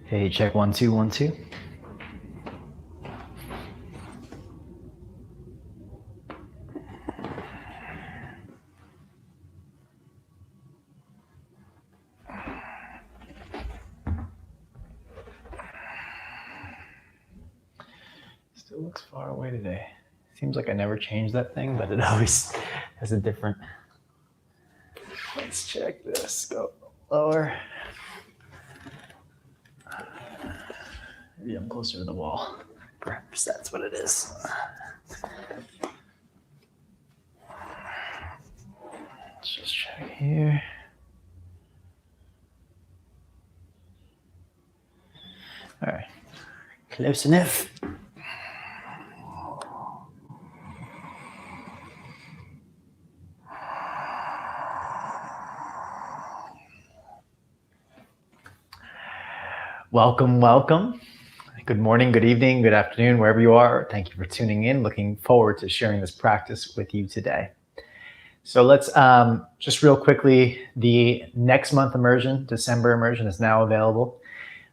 Hey, check 1 2 1 2. Still looks far away today. Seems like I never changed that thing, but it always has a different. Let's check this. Go lower. Maybe I'm closer to the wall. Perhaps that's what it is. Let's just check here. All right, close enough. Welcome, welcome. Good morning, good evening, good afternoon, wherever you are. Thank you for tuning in. Looking forward to sharing this practice with you today. So let's just real quickly, the next month immersion, December immersion, is now available.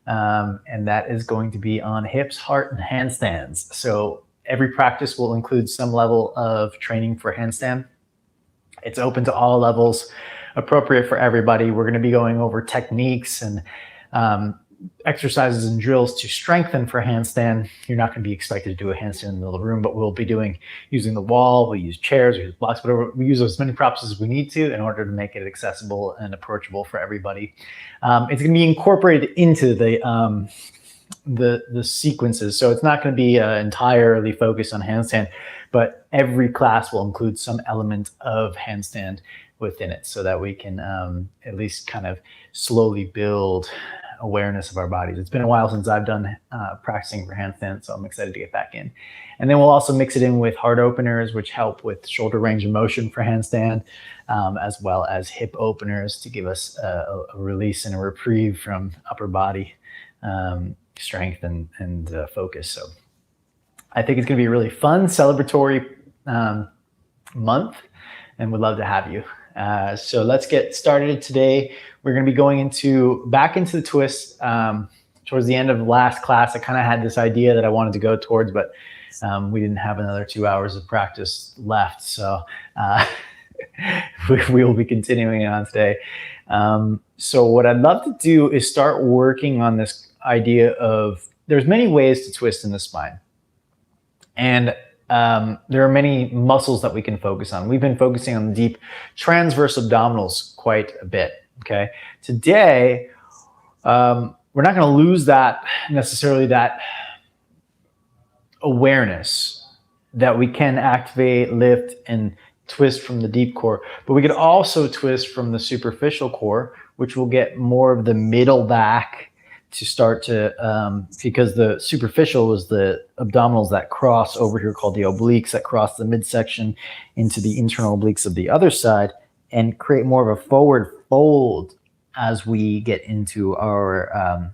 And that is going to be on hips, heart, and handstands. So every practice will include some level of training for handstand. It's open to all levels, appropriate for everybody. We're going to be going over techniques and exercises and drills to strengthen for handstand. You're not going to be expected to do a handstand in the middle of the room, but we'll be using the wall, we use chairs, we use blocks, whatever. We use as many props as we need to in order to make it accessible and approachable for everybody. It's going to be incorporated into the sequences, so it's not going to be entirely focused on handstand, but every class will include some element of handstand within it, so that we can at least kind of slowly build awareness of our bodies. It's been a while since I've done practicing for handstand, so I'm excited to get back in. And then we'll also mix it in with heart openers, which help with shoulder range of motion for handstand, as well as hip openers to give us a release and a reprieve from upper body strength and focus. So I think it's going to be a really fun, celebratory month, and would love to have you. So let's get started today. We're going to be going back into the twist. Towards the end of the last class, I kind of had this idea that I wanted to go towards, but we didn't have another 2 hours of practice left. So we will be continuing on today. So what I'd love to do is start working on this idea of there's many ways to twist in the spine. And there are many muscles that we can focus on. We've been focusing on the deep transverse abdominals quite a bit. Okay. Today, we're not going to lose that awareness that we can activate, lift, and twist from the deep core, but we could also twist from the superficial core, which will get more of the middle back to start to, because the superficial is the abdominals that cross over here called the obliques that cross the midsection into the internal obliques of the other side and create more of a forward fold as we get into our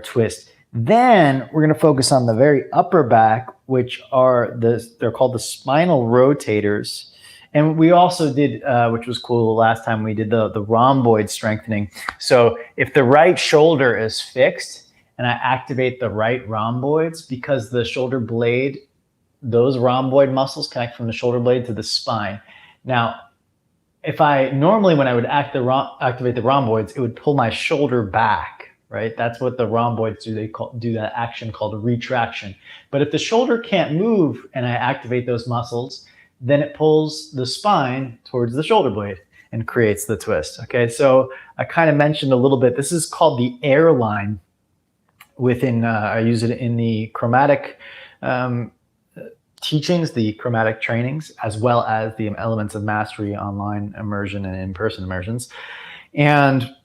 twist. Then we're going to focus on the very upper back, which they're called the spinal rotators. And we also did, which was cool last time, we did the rhomboid strengthening. So if the right shoulder is fixed and I activate the right rhomboids, because the shoulder blade, those rhomboid muscles connect from the shoulder blade to the spine. Now, when I would activate the rhomboids, it would pull my shoulder back, right? That's what the rhomboids do. They do that action called retraction. But if the shoulder can't move and I activate those muscles, then it pulls the spine towards the shoulder blade and creates the twist. Okay, so I kind of mentioned a little bit, this is called the air line within, I use it in the chromatic teachings, the chromatic trainings, as well as the Elements of Mastery online immersion and in-person immersions. And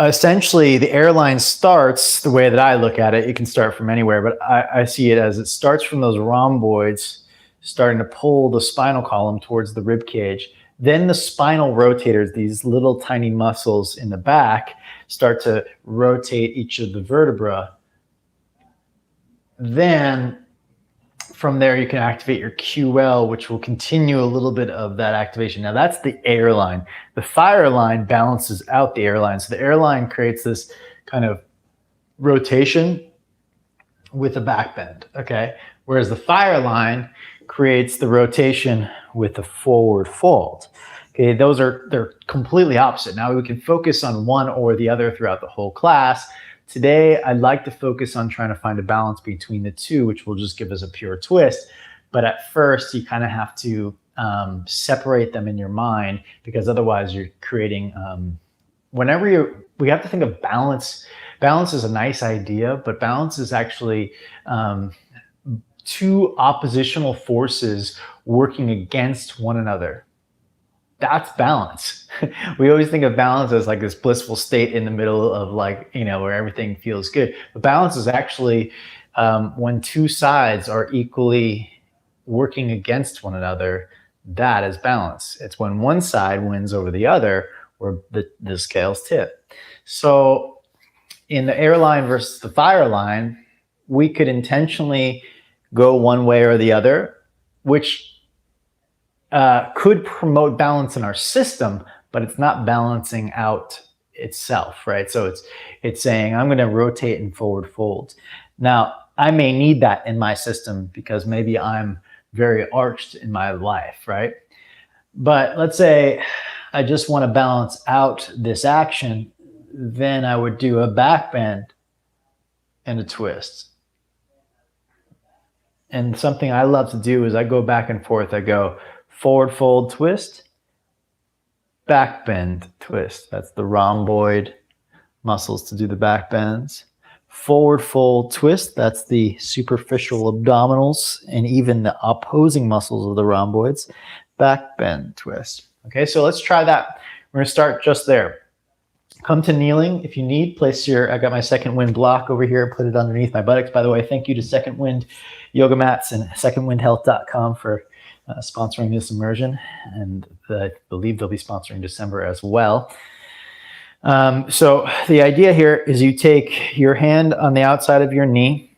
essentially the airline starts, the way that I look at it, it can start from anywhere, but I see it as it starts from those rhomboids starting to pull the spinal column towards the rib cage. Then the spinal rotators, these little tiny muscles in the back, start to rotate each of the vertebra. Then from there, you can activate your QL, which will continue a little bit of that activation. Now that's the air line. The fire line balances out the air line. So the air line creates this kind of rotation with a back bend, okay? Whereas the fire line creates the rotation with a forward fold. Okay, they're completely opposite. Now we can focus on one or the other throughout the whole class. Today, I'd like to focus on trying to find a balance between the two, which will just give us a pure twist. But at first, you kind of have to separate them in your mind, because otherwise you're creating, we have to think of balance. Balance is a nice idea, but balance is actually two oppositional forces working against one another. That's balance. We always think of balance as like this blissful state in the middle of, like, where everything feels good. But balance is actually when two sides are equally working against one another. That is balance. It's when one side wins over the other where the scales tip. So in the air line versus the fire line, we could intentionally go one way or the other, which could promote balance in our system, but it's not balancing out itself, right? So it's saying, I'm going to rotate and forward fold. Now, I may need that in my system because maybe I'm very arched in my life, right? But let's say I just want to balance out this action, then I would do a back bend and a twist. And something I love to do is I go back and forth. I go forward fold twist, back bend twist. That's the rhomboid muscles to do the back bends. Forward fold twist, that's the superficial abdominals and even the opposing muscles of the rhomboids. Back bend twist. Okay, so let's try that. We're gonna start just there. Come to kneeling if you need. Place I got my Second Wind block over here, put it underneath my buttocks. By the way, thank you to Second Wind Yoga Mats and secondwindhealth.com for sponsoring this immersion, and I believe they'll be sponsoring December as well. So the idea here is you take your hand on the outside of your knee,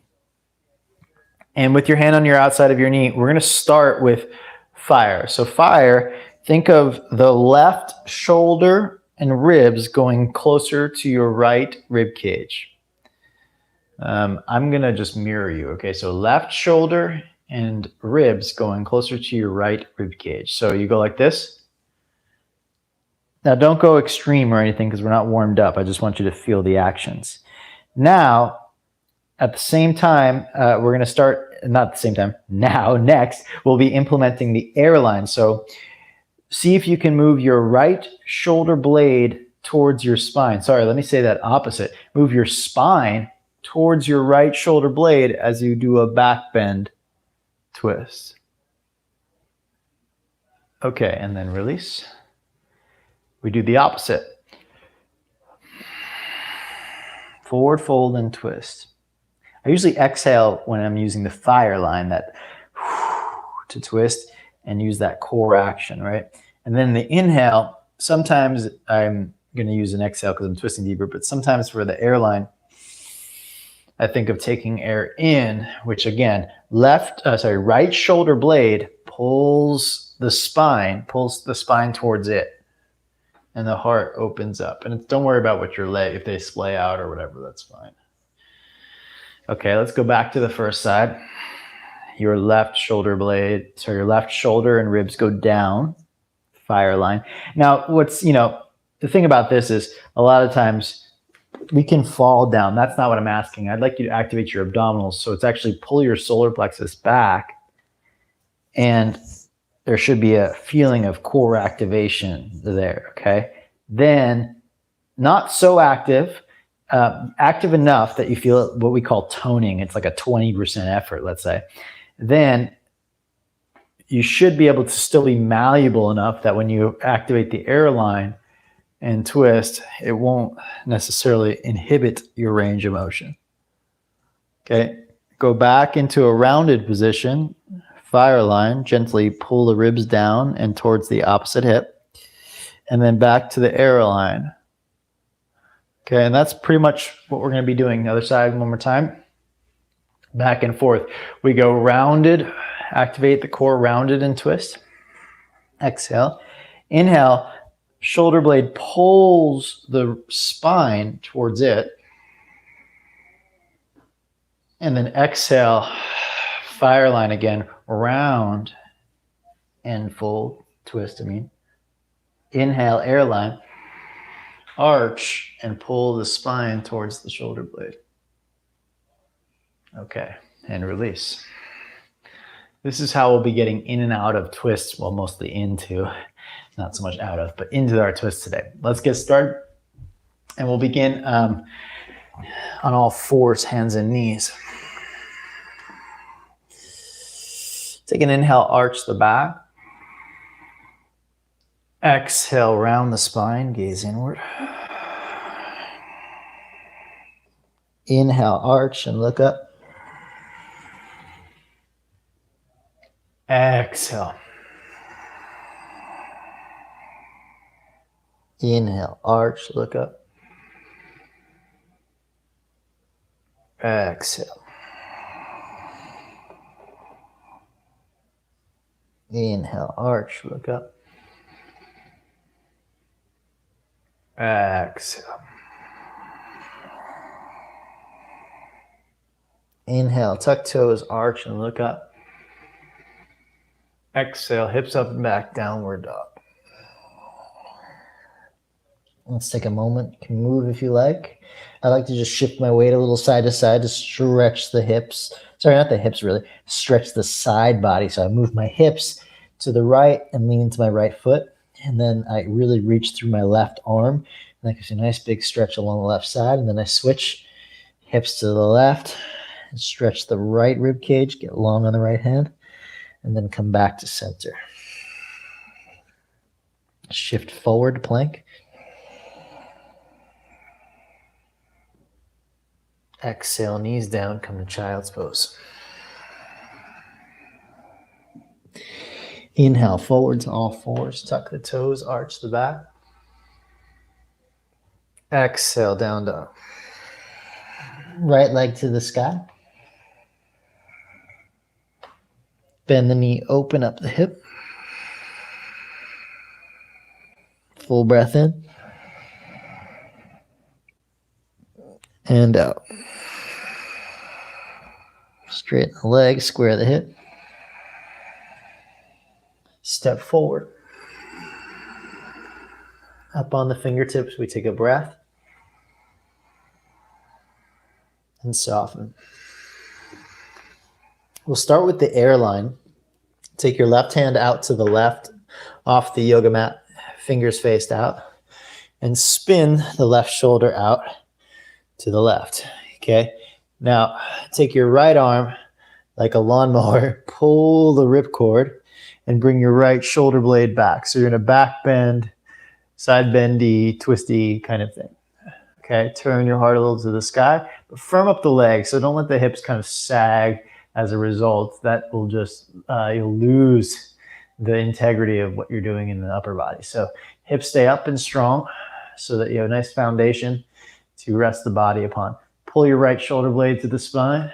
and with your hand on your outside of your knee, we're going to start with fire. So fire, think of the left shoulder and ribs going closer to your right rib cage. I'm going to just mirror you. Okay, so left shoulder and ribs going closer to your right rib cage. So you go like this. Now don't go extreme or anything because we're not warmed up. I just want you to feel the actions. Now, at the same time, we're going to start, not at the same time, now, next, we'll be implementing the airline. So see if you can move your right shoulder blade towards your spine. Sorry, let me say that opposite. Move your spine towards your right shoulder blade as you do a back bend twist. Okay, and then release. We do the opposite. Forward fold and twist. I usually exhale when I'm using the fire line, that to twist and use that core action, right? And then the inhale, sometimes I'm going to use an exhale because I'm twisting deeper, but sometimes for the airline, I think of taking air in, which again, right shoulder blade pulls the spine towards it, and the heart opens up. And don't worry about what your leg, if they splay out or whatever, that's fine. Okay, let's go back to the first side. Your left shoulder and ribs go down, fire line. Now, the thing about this is a lot of times we can fall down. That's not what I'm asking. I'd like you to activate your abdominals. So it's actually pull your solar plexus back, and there should be a feeling of core activation there, okay? Then not so active, active enough that you feel what we call toning. It's like a 20% effort, let's say. Then you should be able to still be malleable enough that when you activate the airline and twist, it won't necessarily inhibit your range of motion. Okay, go back into a rounded position, fire line, gently pull the ribs down and towards the opposite hip, and then back to the airline. Okay, and that's pretty much what we're going to be doing. The other side, one more time. Back and forth. We go rounded, activate the core, rounded and twist. Exhale. Inhale. Shoulder blade pulls the spine towards it. And then exhale, fire line again, round and fold, twist, Inhale, airline, arch, and pull the spine towards the shoulder blade. Okay, and release. This is how we'll be getting in and out of twists, well, mostly into, not so much out of, but into our twists today. Let's get started. And we'll begin on all fours, hands and knees. Take an inhale, arch the back. Exhale, round the spine, gaze inward. Inhale, arch and look up. Exhale. Inhale, arch, look up. Exhale. Inhale, arch, look up. Exhale. Inhale, tuck toes, arch and look up. Exhale, hips up and back, downward dog. Let's take a moment. You can move if you like. I like to just shift my weight a little side to side to stretch the hips. Sorry, not the hips really. Stretch the side body. So I move my hips to the right and lean into my right foot. And then I really reach through my left arm. And that gives you a nice big stretch along the left side. And then I switch hips to the left and stretch the right rib cage, get long on the right hand, and then come back to center. Shift forward to plank. Exhale, knees down, come to child's pose. Inhale, forward to all fours, tuck the toes, arch the back. Exhale, down dog. Right leg to the sky. Bend the knee, open up the hip. Full breath in. And out. Straighten the leg, square the hip. Step forward. Up on the fingertips, we take a breath. And soften. We'll start with the airline. Take your left hand out to the left off the yoga mat, fingers faced out, and spin the left shoulder out to the left. Okay. Now take your right arm like a lawnmower, pull the ripcord, and bring your right shoulder blade back. So you're in a back bend, side bendy, twisty kind of thing. Okay. Turn your heart a little to the sky, but firm up the legs. So don't let the hips kind of sag. As a result, that will just, you'll lose the integrity of what you're doing in the upper body. So hips stay up and strong so that you have a nice foundation to rest the body upon. Pull your right shoulder blade to the spine.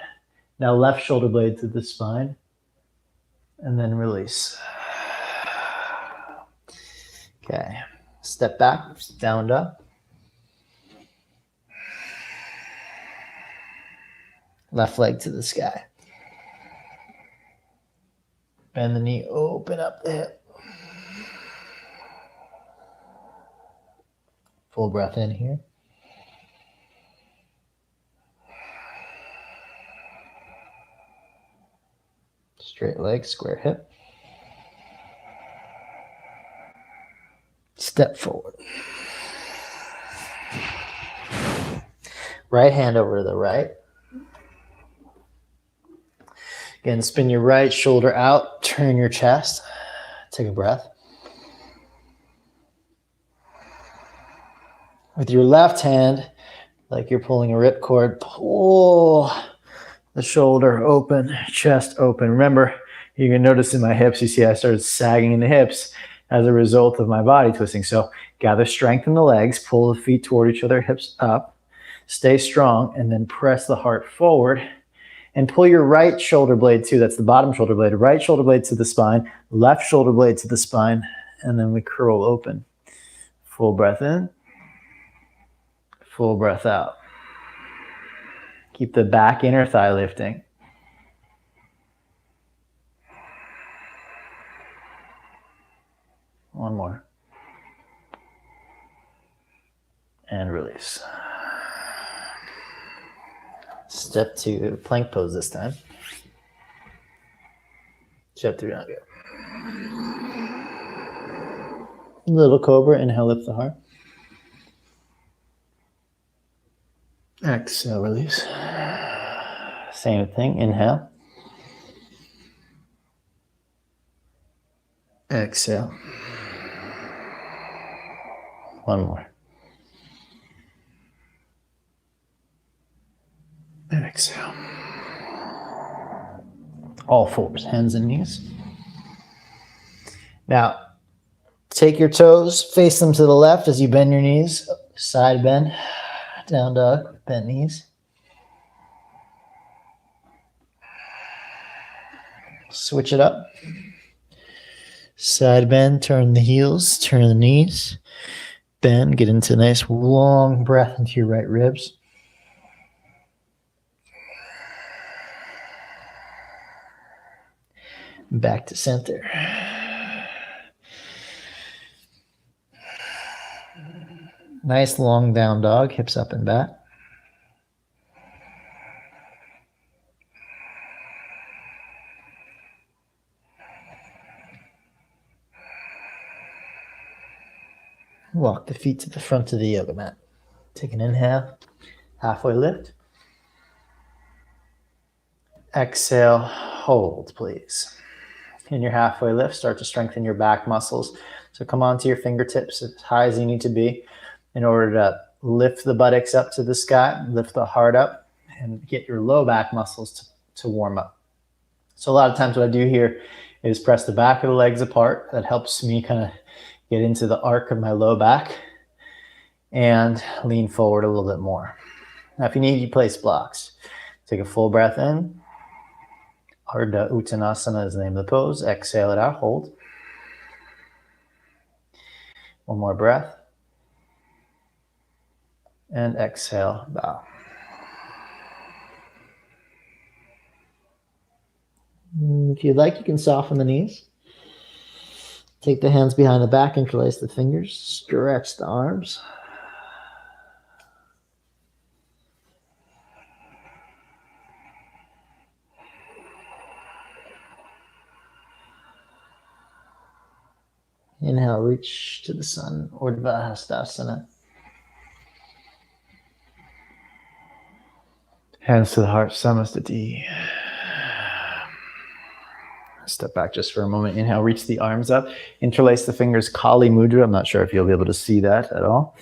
Now left shoulder blade to the spine. And then release. Okay. Step back, down dog. Left leg to the sky. Bend the knee, open up the hip. Full breath in here. Straight leg, square hip. Step forward. Right hand over to the right. Again, spin your right shoulder out, turn your chest. Take a breath. With your left hand, like you're pulling a ripcord, pull the shoulder open, chest open. Remember, you can notice in my hips, you see I started sagging in the hips as a result of my body twisting. So gather strength in the legs, pull the feet toward each other, hips up, stay strong, and then press the heart forward. And pull your right shoulder blade too. That's the bottom shoulder blade. Right shoulder blade to the spine. Left shoulder blade to the spine. And then we curl open. Full breath in. Full breath out. Keep the back inner thigh lifting. One more. And release. Step 2, plank pose this time. Chaturanga. Little cobra, inhale, lift the heart. Exhale, release. Same thing, inhale. Exhale. One more. And exhale. All fours, hands and knees. Now, take your toes, face them to the left as you bend your knees. Side bend, down dog, bent knees. Switch it up. Side bend, turn the heels, turn the knees. Bend, get into a nice long breath into your right ribs. Back to center. Nice long down dog, hips up and back. Walk the feet to the front of the yoga mat. Take an inhale, halfway lift. Exhale, hold, please. In your halfway lift, start to strengthen your back muscles. So come onto your fingertips as high as you need to be in order to lift the buttocks up to the sky, lift the heart up, and get your low back muscles to warm up. So a lot of times what I do here is press the back of the legs apart. That helps me kind of get into the arc of my low back and lean forward a little bit more. Now, if you need, you place blocks. Take a full breath in. Ardha Uttanasana is the name of the pose. Exhale it out, hold. One more breath. And exhale, bow. If you'd like, you can soften the knees. Take the hands behind the back, interlace the fingers, stretch the arms. Inhale, reach to the sun, Urdhva Hastasana. Hands to the heart, Samastati. Step back just for a moment. Inhale, reach the arms up. Interlace the fingers, Kali Mudra. I'm not sure if you'll be able to see that at all.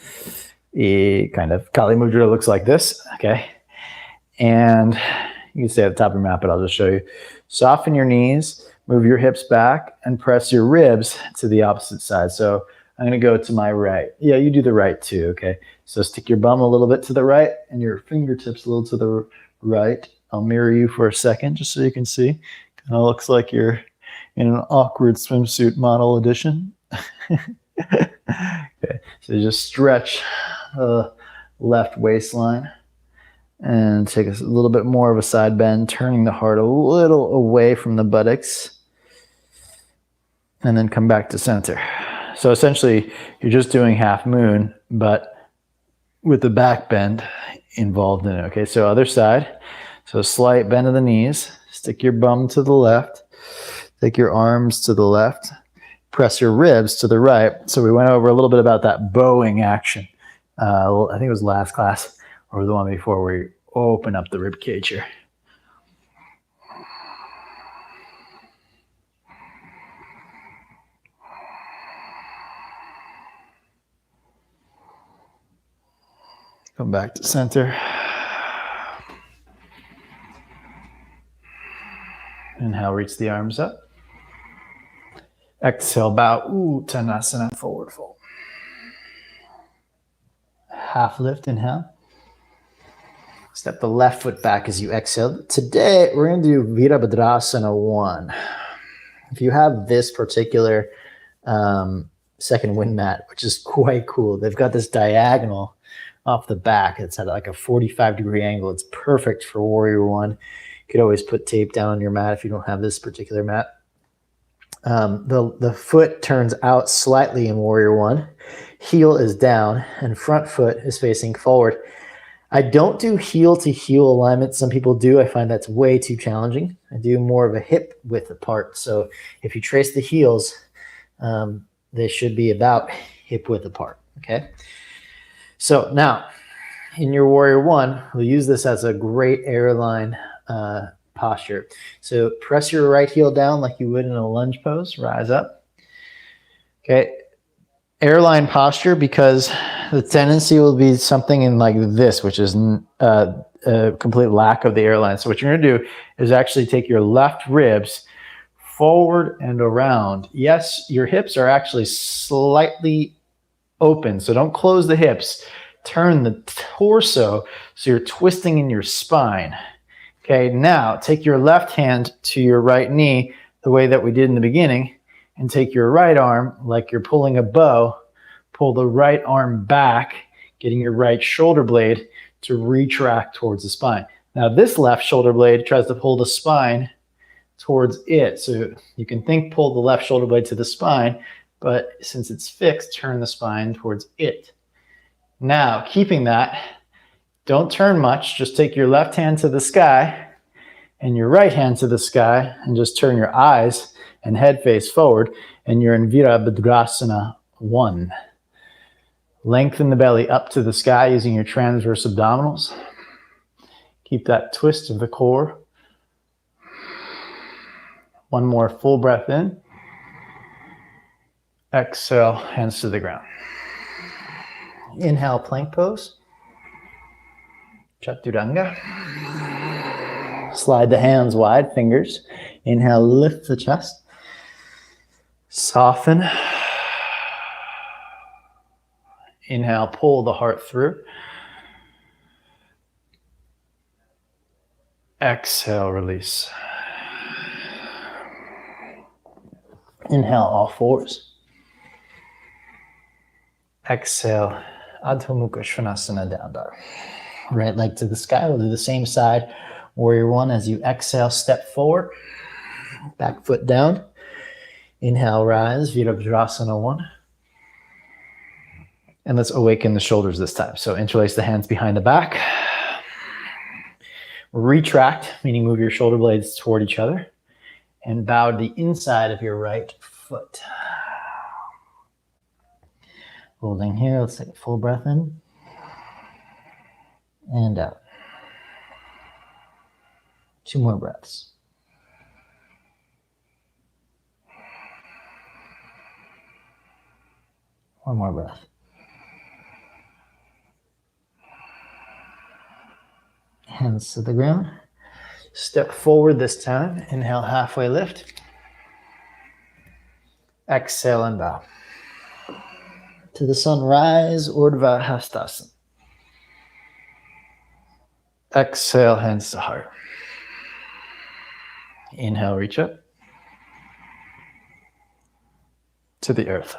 Kind of Kali Mudra looks like this, okay? And you can stay at the top of your mat, but I'll just show you. Soften your knees. Move your hips back and press your ribs to the opposite side. So I'm going to go to my right. Yeah, you do the right too, okay? So stick your bum a little bit to the right and your fingertips a little to the right. I'll mirror you for a second just so you can see. Kind of looks like you're in an awkward swimsuit model edition. Okay, so just stretch the left waistline. And take a little bit more of a side bend, turning the heart a little away from the buttocks. And then come back to center. So essentially, you're just doing half moon, but with the back bend involved in it. Okay, so other side. So slight bend of the knees. Stick your bum to the left. Take your arms to the left. Press your ribs to the right. So we went over a little bit about that bowing action. I think it was last class. Or the one before where you open up the rib cage here. Come back to center. Inhale, reach the arms up. Exhale, bow, Uttanasana, forward fold. Half lift, inhale. Step the left foot back as you exhale. Today, we're going to do Virabhadrasana 1. If you have this particular second wind mat, which is quite cool, they've got this diagonal off the back. It's at like a 45-degree angle. It's perfect for Warrior One. You could always put tape down on your mat if you don't have this particular mat. The foot turns out slightly in Warrior One. Heel is down and front foot is facing forward. I don't do heel to heel alignment. Some people do. I find that's way too challenging. I do more of a hip width apart. So if you trace the heels, they should be about hip width apart. Okay. So now in your Warrior One, we'll use this as a great airline posture. So press your right heel down like you would in a lunge pose. Rise up. Okay. Airline posture, because the tendency will be something in like this, which is a complete lack of the airline. So what you're going to do is actually take your left ribs forward and around. Yes, your hips are actually slightly open, so don't close the hips. Turn the torso so you're twisting in your spine. Okay, now take your left hand to your right knee the way that we did in the beginning, and take your right arm like you're pulling a bow. Pull the right arm back, getting your right shoulder blade to retract towards the spine. Now this left shoulder blade tries to pull the spine towards it. So you can think pull the left shoulder blade to the spine, but since it's fixed, turn the spine towards it. Now, keeping that, don't turn much. Just take your left hand to the sky and your right hand to the sky, and just turn your eyes and head face forward, and you're in Virabhadrasana 1. Lengthen the belly up to the sky using your transverse abdominals. Keep that twist of the core. One more full breath in. Exhale, hands to the ground. Inhale, plank pose. Chaturanga. Slide the hands wide, fingers. Inhale, lift the chest. Soften. Inhale, pull the heart through. Exhale, release. Inhale, all fours. Exhale, Adho Mukha Svanasana, down dog. Right leg to the sky. We'll do the same side. Warrior One, as you exhale, step forward. Back foot down. Inhale, rise, Virabhadrasana 1. And let's awaken the shoulders this time. So interlace the hands behind the back. Retract, meaning move your shoulder blades toward each other. And bow to the inside of your right foot. Holding here, let's take a full breath in. And out. 2 more breaths. One more breath. Hands to the ground. Step forward this time. Inhale, halfway lift. Exhale and bow. To the sunrise, Urdhva Hastasana. Exhale, hands to heart. Inhale, reach up to the earth.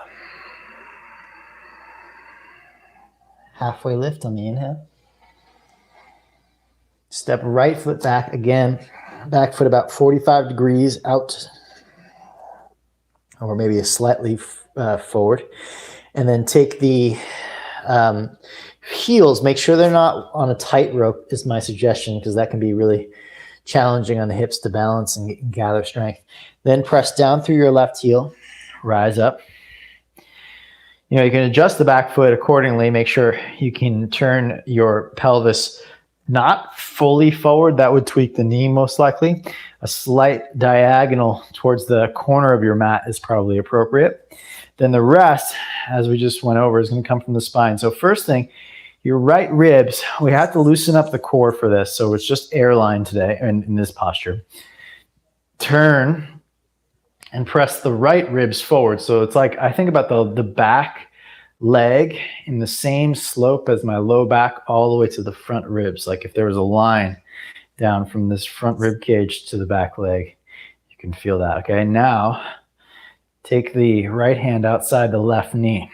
Halfway lift on the inhale. Step right foot back again. Back foot about 45 degrees out, or maybe a slightly forward. And then take the heels. Make sure they're not on a tightrope is my suggestion, because that can be really challenging on the hips to balance and gather strength. Then press down through your left heel. Rise up. You know, you can adjust the back foot accordingly. Make sure you can turn your pelvis not fully forward. That would tweak the knee most likely. A slight diagonal towards the corner of your mat is probably appropriate. Then the rest, as we just went over, is going to come from the spine. So first thing, your right ribs, we have to loosen up the core for this. So it's just airline today in this posture. Turn and press the right ribs forward. So it's like, I think about the back leg in the same slope as my low back all the way to the front ribs. Like if there was a line down from this front rib cage to the back leg, you can feel that. Okay, now take the right hand outside the left knee.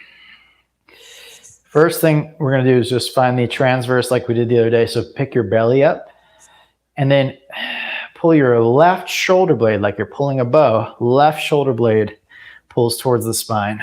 First thing we're going to do is just find the transverse like we did the other day. So pick your belly up and then pull your left shoulder blade like you're pulling a bow. Left shoulder blade pulls towards the spine.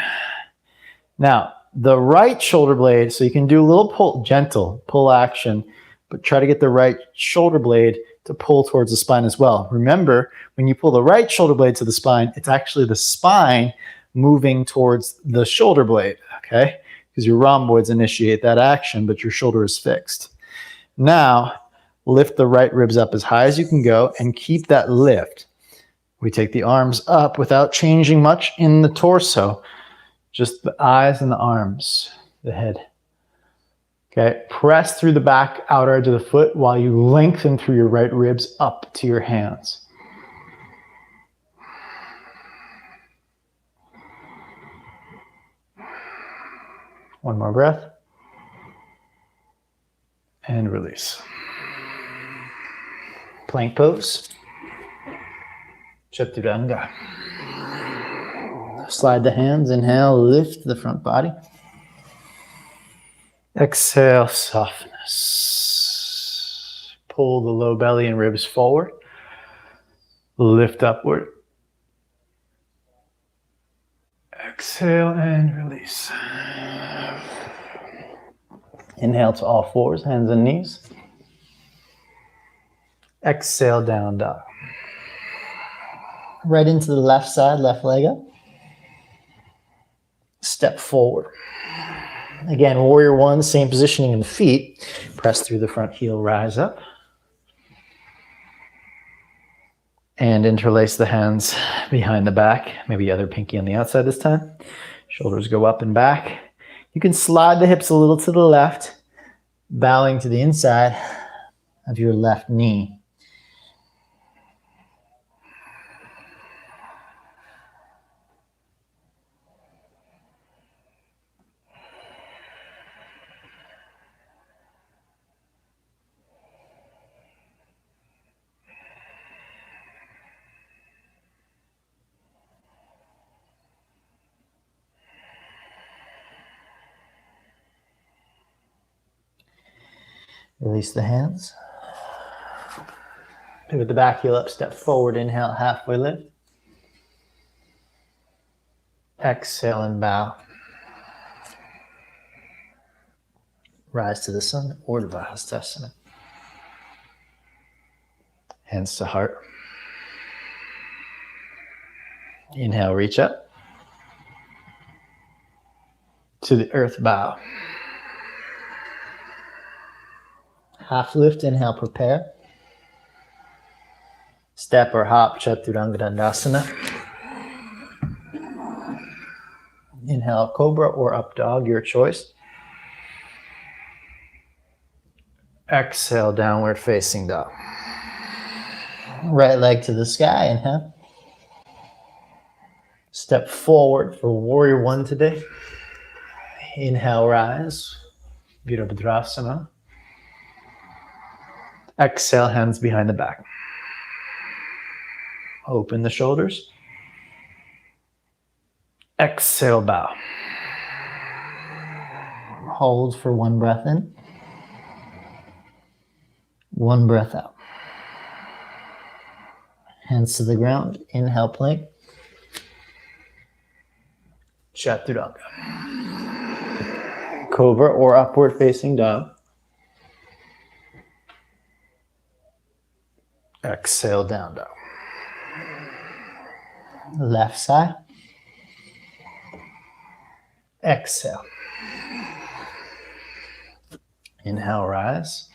Now, the right shoulder blade, so you can do a little pull, gentle pull action, but try to get the right shoulder blade to pull towards the spine as well. Remember, when you pull the right shoulder blade to the spine, it's actually the spine moving towards the shoulder blade, okay? Because your rhomboids initiate that action, but your shoulder is fixed. Now, lift the right ribs up as high as you can go and keep that lift. We take the arms up without changing much in the torso, just the eyes and the arms, the head. Okay, press through the back outer edge of the foot while you lengthen through your right ribs up to your hands. One more breath. And release. Plank pose. Chaturanga. Slide the hands, inhale, lift the front body. Exhale, softness. Pull the low belly and ribs forward. Lift upward. Exhale and release. Inhale to all fours, hands and knees. Exhale, down dog. Right into the left side, left leg up. Step forward. Again, warrior one, same positioning in the feet. Press through the front heel, rise up. And interlace the hands behind the back. Maybe other pinky on the outside this time. Shoulders go up and back. You can slide the hips a little to the left, bowing to the inside of your left knee. Release the hands. Pivot the back heel up, step forward, inhale, halfway lift. Exhale and bow. Rise to the sun, Urdhva Hastasana. Hands to heart. Inhale, reach up. To the earth bow. Half lift, inhale, prepare. Step or hop, Chaturanga Dandasana. Inhale, cobra or up dog, your choice. Exhale, downward facing dog. Right leg to the sky, inhale. Step forward for warrior one today. Inhale, rise, Virabhadrasana. Exhale, hands behind the back. Open the shoulders. Exhale, bow. Hold for one breath in. One breath out. Hands to the ground. Inhale, plank. Chaturanga. Cobra or upward facing dog. Exhale, down dog. Left side. Exhale. Inhale, rise.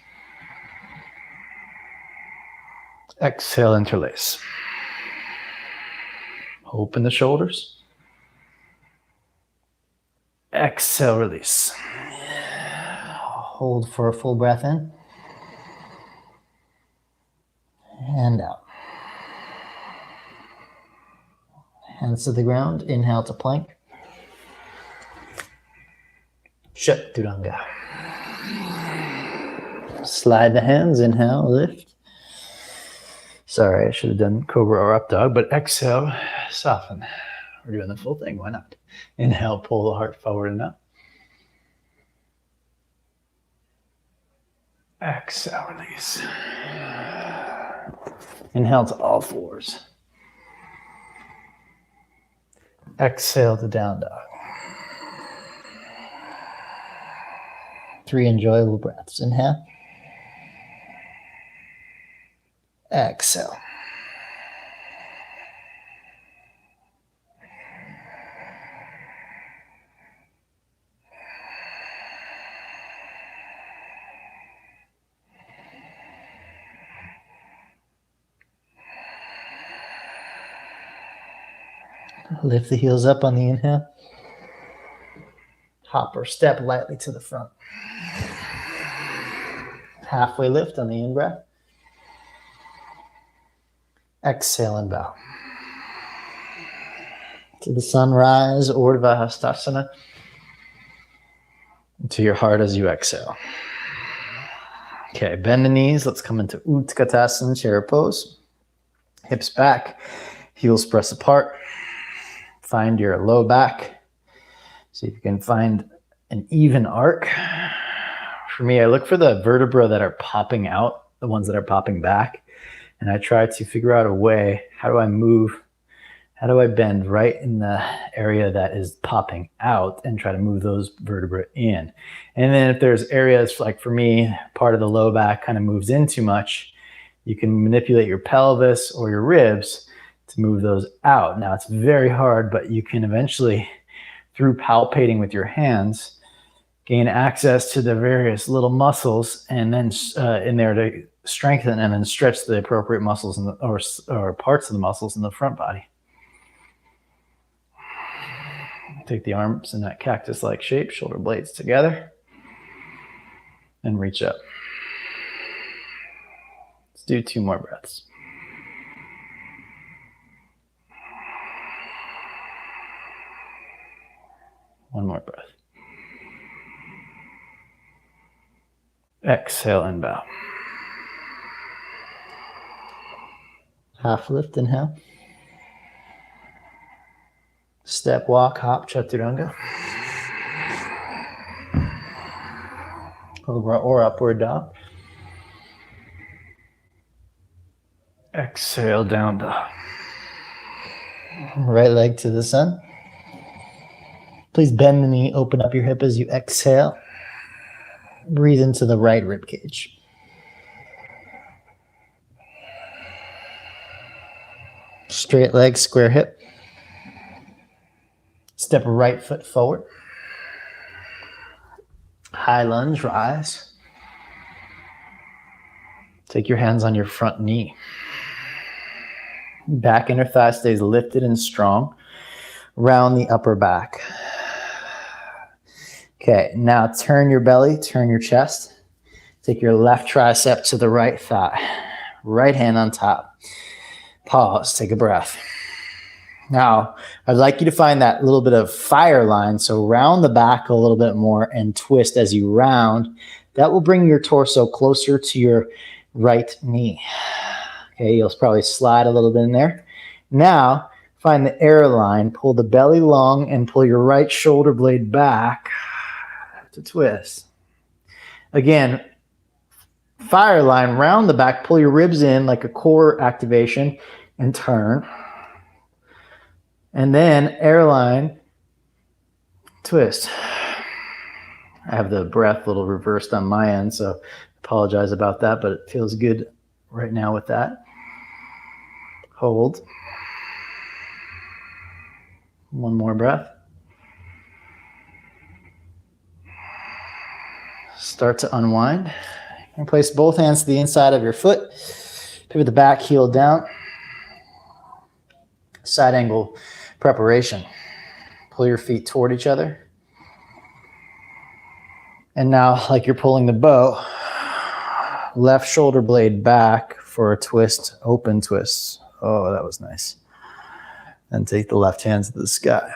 Exhale, interlace. Open the shoulders. Exhale, release. Hold for a full breath in. And out. Hands to the ground. Inhale to plank. Chaturanga. Slide the hands. Inhale, lift. Sorry, I should have done cobra or up dog, but exhale, soften. We're doing the full thing. Why not? Inhale, pull the heart forward and up. Exhale, release. Inhale to all fours. Exhale to down dog. 3 enjoyable breaths. Inhale. Exhale. Lift the heels up on the inhale. Hop or step lightly to the front. Halfway lift on the in-breath. Exhale and bow. To the sunrise, Urdhva Hastasana. To your heart as you exhale. Okay, bend the knees. Let's come into Utkatasana, chair pose. Hips back, heels press apart. Find your low back. See if you can find an even arc. For me, I look for the vertebrae that are popping out, the ones that are popping back. And I try to figure out a way, how do I move? How do I bend right in the area that is popping out and try to move those vertebrae in? And then if there's areas, like for me, part of the low back kind of moves in too much, you can manipulate your pelvis or your ribs to move those out. Now it's very hard, but you can eventually, through palpating with your hands, gain access to the various little muscles and then in there to strengthen and then stretch the appropriate muscles in the, or parts of the muscles in the front body. Take the arms in that cactus-like shape, shoulder blades together, and reach up. Let's do 2 more breaths. One more breath. Exhale and bow. Half lift, inhale. Step, walk, hop, chaturanga. Cobra or upward dog. Exhale, down dog. Right leg to the sun. Please bend the knee, open up your hip as you exhale. Breathe into the right rib cage. Straight leg, square hip. Step right foot forward. High lunge, rise. Take your hands on your front knee. Back inner thigh stays lifted and strong. Round the upper back. Okay, now turn your belly, turn your chest. Take your left tricep to the right thigh. Right hand on top. Pause, take a breath. Now, I'd like you to find that little bit of fire line. So round the back a little bit more and twist as you round. That will bring your torso closer to your right knee. Okay, you'll probably slide a little bit in there. Now, find the air line. Pull the belly long and pull your right shoulder blade back to twist. Again, fire line, round the back, pull your ribs in like a core activation and turn. And then airline, twist. I have the breath a little reversed on my end, so apologize about that, but it feels good right now with that. Hold. One more breath. Start to unwind. And place both hands to the inside of your foot. Pivot the back heel down. Side angle preparation. Pull your feet toward each other. And now, like you're pulling the bow, left shoulder blade back for a twist, open twist. Oh, that was nice. And take the left hand to the sky.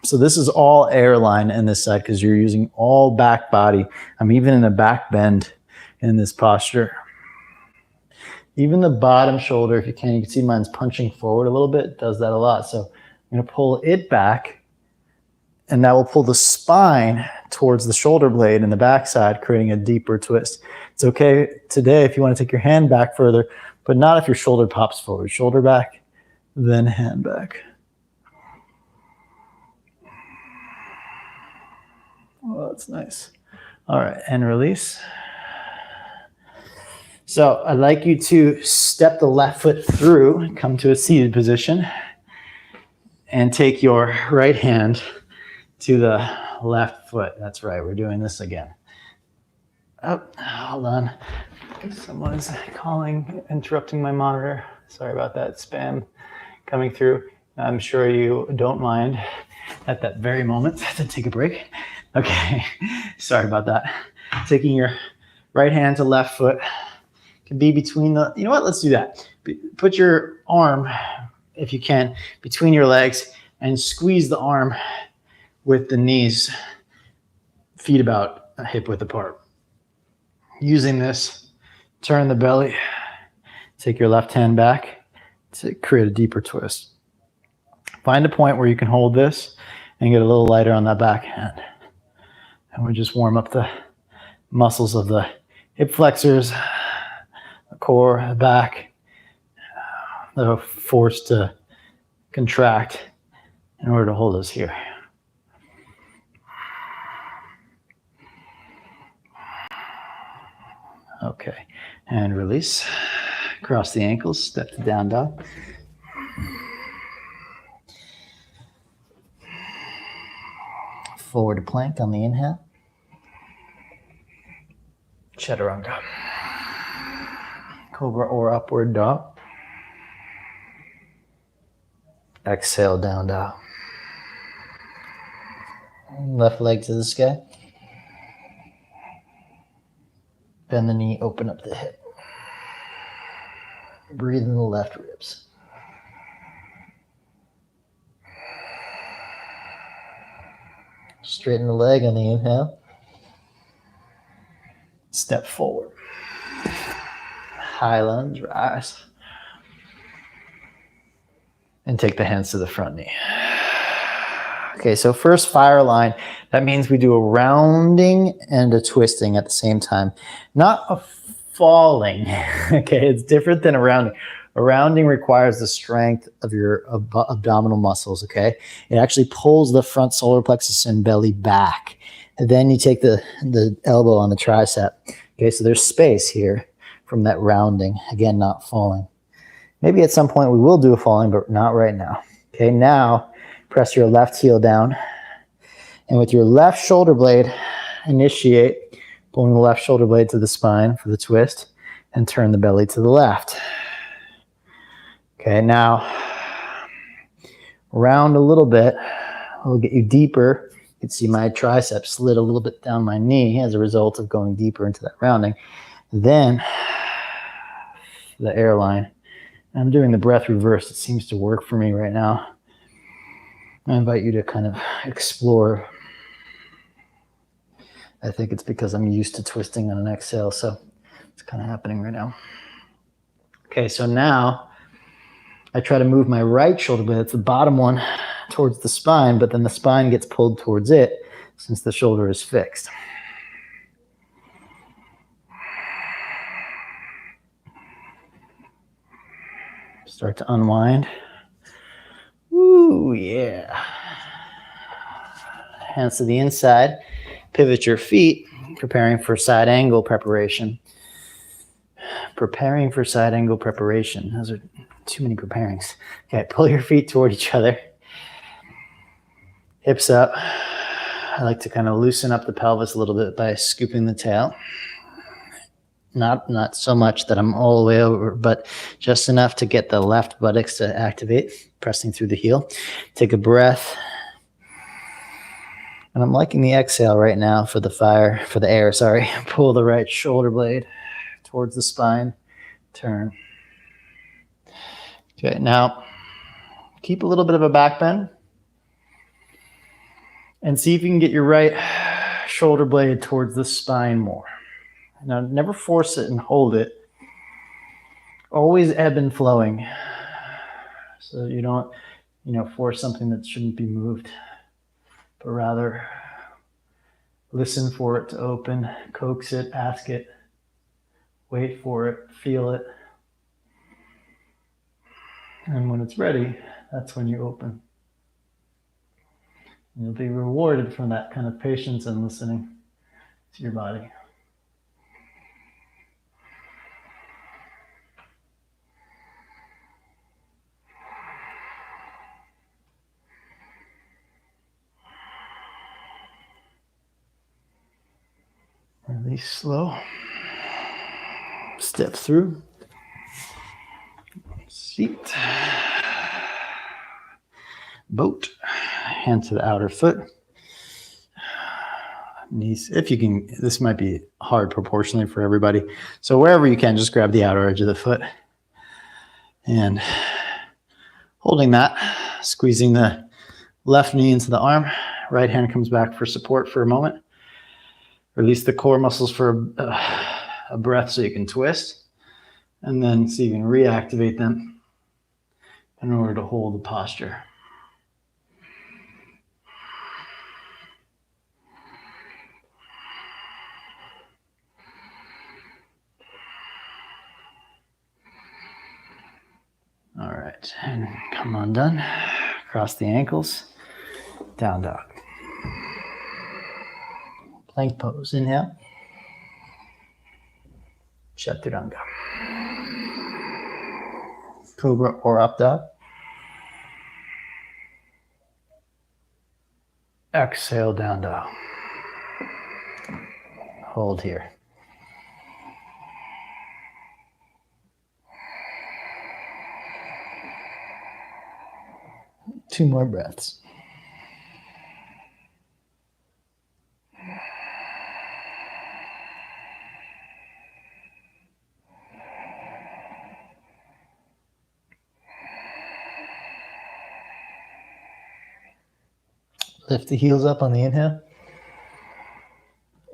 So this is all airline in this side because you're using all back body. I'm even in a back bend in this posture. Even the bottom shoulder, if you can see mine's punching forward a little bit. It does that a lot. So I'm going to pull it back and that will pull the spine towards the shoulder blade in the backside, creating a deeper twist. It's okay today if you want to take your hand back further, but not if your shoulder pops forward. Shoulder back, then hand back. Oh, that's nice. All right, and release. So I'd like you to step the left foot through, come to a seated position, and take your right hand to the left foot. That's right, we're doing this again. Oh, hold on. Someone's calling, interrupting my monitor. Sorry about that, spam coming through. I'm sure you don't mind at that very moment to take a break. Okay, sorry about that. Taking your right hand to left foot. Can be between the, you know what, let's do that. Put your arm, if you can, between your legs and squeeze the arm with the knees, feet about hip width apart. Using this, turn the belly, take your left hand back to create a deeper twist. Find a point where you can hold this and get a little lighter on that back hand. And we just warm up the muscles of the hip flexors, the core, the back. They're forced to contract in order to hold us here. Okay, and release. Cross the ankles, step to down dog. Forward plank on the inhale. Chaturanga. Cobra or upward dog. Exhale, down dog. Left leg to the sky. Bend the knee, open up the hip. Breathe in the left ribs. Straighten the leg on the inhale. Step forward. High lunge, rise. And take the hands to the front knee. Okay, so first fire line, that means we do a rounding and a twisting at the same time. Not a falling, okay? It's different than a rounding. A rounding requires the strength of your abdominal muscles, okay? It actually pulls the front solar plexus and belly back. And then you take the elbow on the tricep. Okay, so there's space here from that rounding. Again, not falling. Maybe at some point we will do a falling, but not right now. Okay, now press your left heel down. And with your left shoulder blade, initiate pulling the left shoulder blade to the spine for the twist and turn the belly to the left. Okay, now round a little bit. We'll get you deeper. You can see my tricep slid a little bit down my knee as a result of going deeper into that rounding. Then the airline. I'm doing the breath reverse. It seems to work for me right now. I invite you to kind of explore. I think it's because I'm used to twisting on an exhale, so it's kind of happening right now. Okay, so now I try to move my right shoulder blade, it's the bottom one, towards the spine, but then the spine gets pulled towards it since the shoulder is fixed. Start to unwind. Ooh, yeah. Hands to the inside. Pivot your feet, preparing for side angle preparation. Preparing for side angle preparation. Those are too many preparings. Okay, pull your feet toward each other. Hips up. I like to kind of loosen up the pelvis a little bit by scooping the tail. Not so much that I'm all the way over, but just enough to get the left buttocks to activate, pressing through the heel. Take a breath. And I'm liking the exhale right now for the air, sorry. Pull the right shoulder blade towards the spine, turn. Okay, now keep a little bit of a back bend and see if you can get your right shoulder blade towards the spine more. Now, never force it and hold it. Always ebb and flowing. So you don't, force something that shouldn't be moved. but rather listen for it to open, coax it, ask it, wait for it, feel it. And when it's ready, that's when you open. You'll be rewarded for that kind of patience and listening to your body. Release slow. Step through. Seat. Boat. Hand to the outer foot. Knees, if you can, this might be hard proportionally for everybody. So wherever you can, just grab the outer edge of the foot. And holding that, squeezing the left knee into the arm. Right hand comes back for support for a moment. Release the core muscles for a breath so you can twist. And then see if you can reactivate them in order to hold the posture. All right, and come on, done. Cross the ankles, down dog. Plank pose, inhale. Chaturanga. Cobra or up dog. Exhale, down dog. Hold here. Two more breaths. Lift the heels up on the inhale.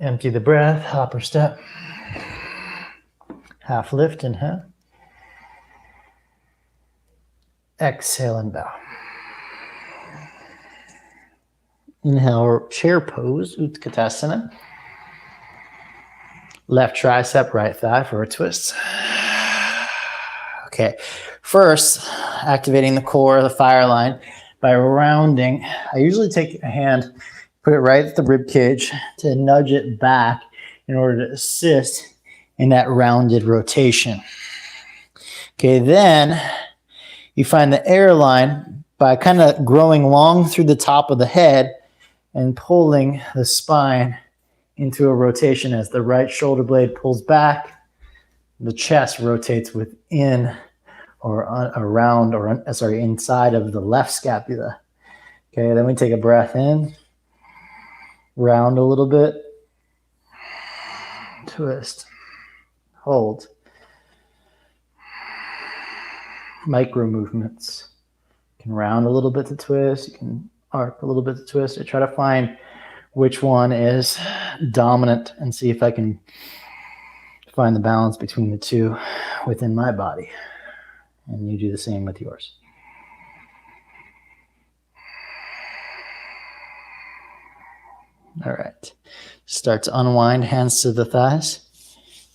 Empty the breath, hopper step. Half lift, inhale. Exhale and bow. Inhale, chair pose, Utkatasana. Left tricep, right thigh for a twist. Okay, first, activating the core, the fire line, by rounding. I usually take a hand, put it right at the rib cage to nudge it back in order to assist in that rounded rotation. Okay, then you find the airline by kind of growing long through the top of the head and pulling the spine into a rotation as the right shoulder blade pulls back, the chest rotates within or around, or inside of the left scapula. Okay, then we take a breath in, round a little bit, twist, hold. Micro movements. You can round a little bit to twist, you can arc a little bit to twist. I try to find which one is dominant and see if I can find the balance between the two within my body. And you do the same with yours. All right. Start to unwind, hands to the thighs.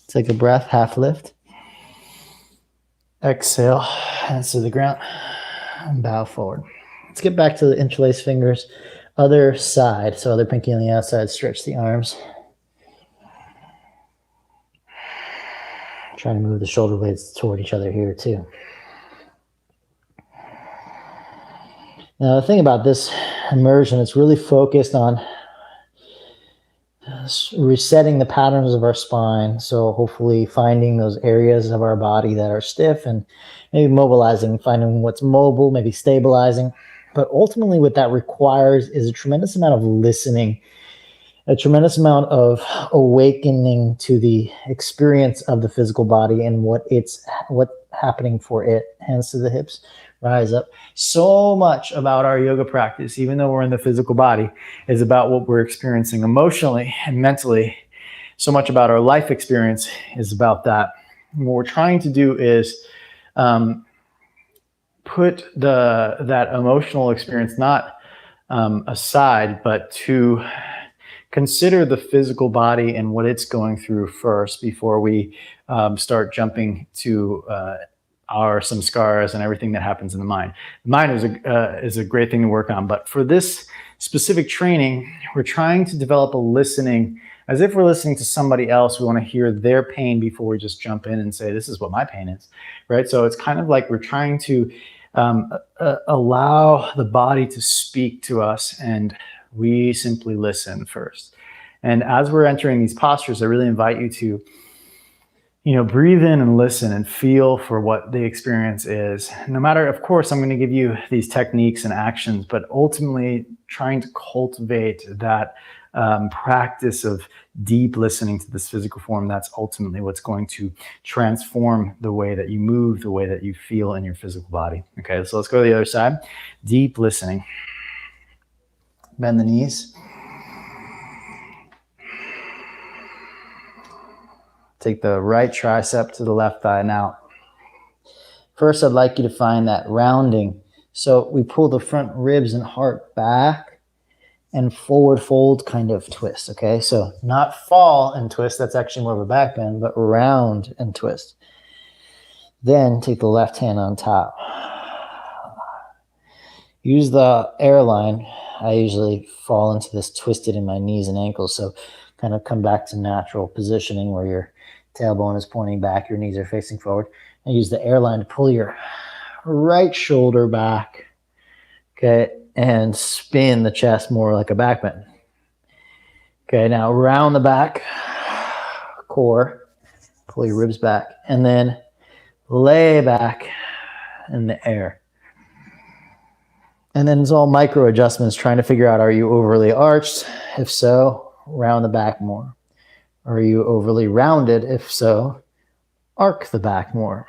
Take a breath, half lift. Exhale, hands to the ground, and bow forward. Let's get back to the interlaced fingers. Other side, so other pinky on the outside, stretch the arms. Try to move the shoulder blades toward each other here too. Now the thing about this immersion, it's really focused on resetting the patterns of our spine. So hopefully finding those areas of our body that are stiff and maybe mobilizing, finding what's mobile, maybe stabilizing. But ultimately what that requires is a tremendous amount of listening, a tremendous amount of awakening to the experience of the physical body and what's happening for it. Hands to the hips, rise up. So much about our yoga practice, even though we're in the physical body, is about what we're experiencing emotionally and mentally. So much about our life experience is about that. And what we're trying to do is put that emotional experience not aside, but to consider the physical body and what it's going through first before we start jumping to our samskaras and everything that happens in the mind. The mind is a great thing to work on, but for this specific training, we're trying to develop a listening, as if we're listening to somebody else. We want to hear their pain before we just jump in and say, this is what my pain is, right? So it's kind of like we're trying to allow the body to speak to us, and we simply listen first. And as we're entering these postures, I really invite you to, breathe in and listen and feel for what the experience is. No matter, of course, I'm going to give you these techniques and actions, but ultimately trying to cultivate that practice of deep listening to this physical form. That's ultimately what's going to transform the way that you move, the way that you feel in your physical body. Okay, so let's go to the other side. Deep listening. Bend the knees. Take the right tricep to the left thigh. Now, first I'd like you to find that rounding. So we pull the front ribs and heart back and forward fold kind of twist, okay? So not fall and twist, that's actually more of a back bend, but round and twist. Then take the left hand on top. Use the airline. I usually fall into this twisted in my knees and ankles, so kind of come back to natural positioning where your tailbone is pointing back, your knees are facing forward. And use the airline to pull your right shoulder back, okay, and spin the chest more like a back bend. Okay, now round the back, core, pull your ribs back, and then lay back in the air. And then it's all micro adjustments, trying to figure out, are you overly arched? If so, round the back more. Are you overly rounded? If so, arc the back more.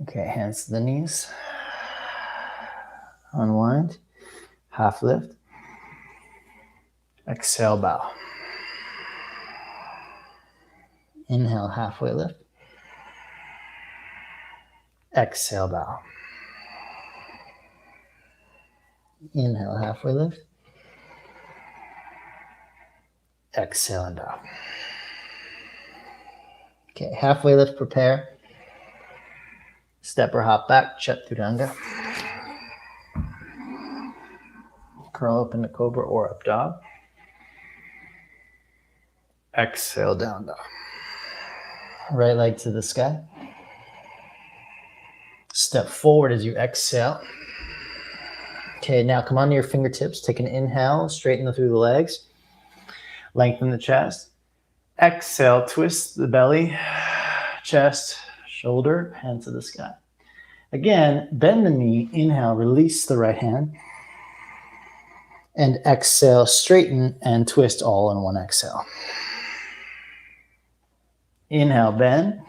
Okay, hands to the knees. Unwind. Half lift. Exhale, bow. Inhale, halfway lift. Exhale, bow. Inhale, halfway lift. Exhale and bow. Okay, halfway lift, prepare. Step or hop back, Chaturanga. Curl up into cobra or up dog. Exhale, down dog. Right leg to the sky. Step forward as you exhale. Okay, now come onto your fingertips. Take an inhale, straighten through the legs. Lengthen the chest. Exhale, twist the belly, chest, shoulder, hand to the sky. Again, bend the knee, inhale, release the right hand. And exhale, straighten and twist all in one exhale. Inhale, bend.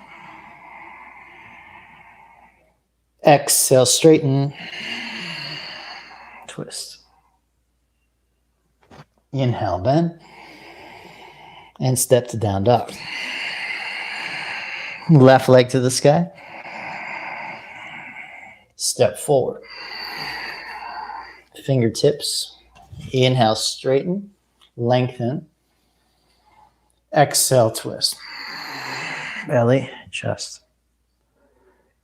Exhale, straighten. Twist. Inhale, bend. And step to down dog. Left leg to the sky. Step forward. Fingertips. Inhale, straighten, lengthen. Exhale, twist. Belly, chest.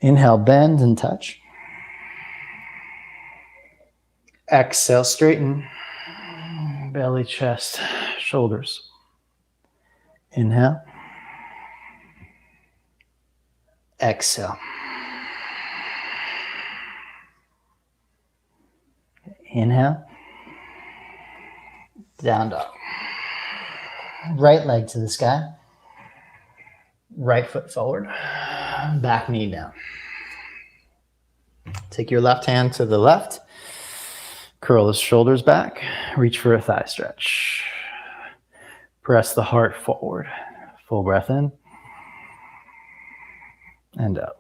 Inhale, bend and touch. Exhale, straighten. Belly, chest, shoulders. Inhale. Exhale. Inhale. Down dog. Right leg to the sky. Right foot forward. Back knee down. Take your left hand to the left. Curl the shoulders back. Reach for a thigh stretch. Press the heart forward. Full breath in. And up.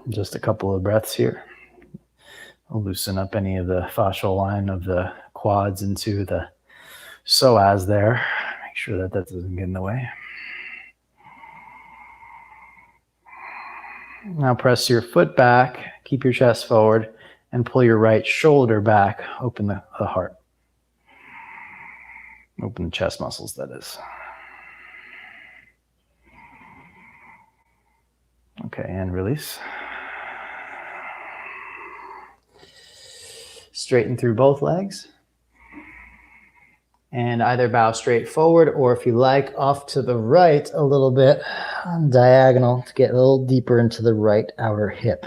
Just a couple of breaths here. I'll loosen up any of the fascial line of the quads into the psoas there. Make sure that doesn't get in the way. Now press your foot back, keep your chest forward, and pull your right shoulder back. Open the heart. Open the chest muscles, that is. Okay, and release. Straighten through both legs. And either bow straight forward, or if you like, off to the right a little bit on diagonal to get a little deeper into the right outer hip.